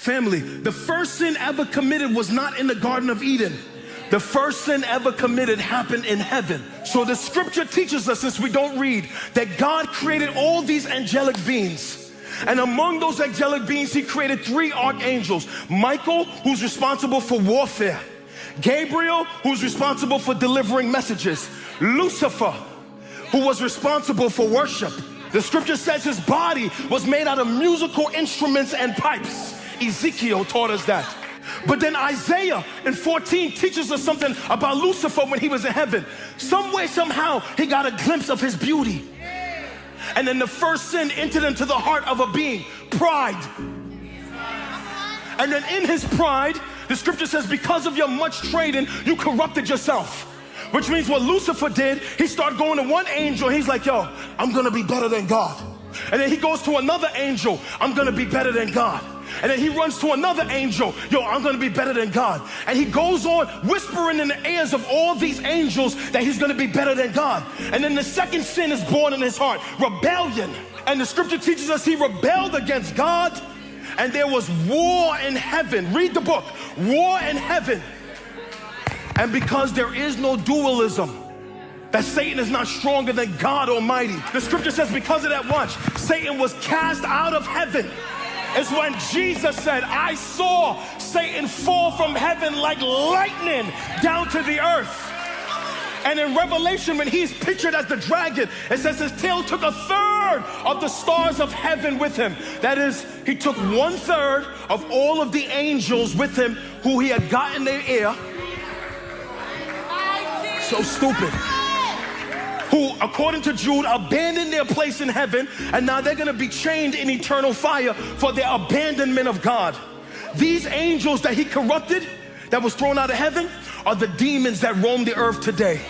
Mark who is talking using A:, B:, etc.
A: Family, the first sin ever committed was not in the Garden of Eden. The first sin ever committed happened in heaven. So the scripture teaches us, since we don't read, that God created all these angelic beings. And among those angelic beings, he created 3 archangels. Michael, who's responsible for warfare. Gabriel, who's responsible for delivering messages. Lucifer, who was responsible for worship. The scripture says his body was made out of musical instruments and pipes. Ezekiel taught us that. But then Isaiah in 14 teaches us something about Lucifer when he was in heaven. Some way, somehow, he got a glimpse of his beauty. And then the first sin entered into the heart of a being, pride. And then in his pride, the scripture says, because of your much trading, you corrupted yourself. Which means what Lucifer did, he started going to one angel. He's like, yo, I'm going to be better than God. And then he goes to another angel. I'm going to be better than God. And then he runs to another angel. Yo, I'm going to be better than God. And he goes on whispering in the ears of all these angels that he's going to be better than God. And then the second sin is born in his heart, rebellion. And the scripture teaches us he rebelled against God. And there was war in heaven. Read the book, war in heaven. And because there is no dualism, that Satan is not stronger than God Almighty. The scripture says because of that, watch, Satan was cast out of heaven. It's when Jesus said, I saw Satan fall from heaven like lightning down to the earth. And in Revelation, when he's pictured as the dragon, it says his tail took 1/3 of the stars of heaven with him. That is, he took 1/3 of all of the angels with him who he had gotten their ear. So stupid. Who, according to Jude, abandoned their place in heaven, and now they're going to be chained in eternal fire for their abandonment of God. These angels that he corrupted, that was thrown out of heaven, are the demons that roam the earth today.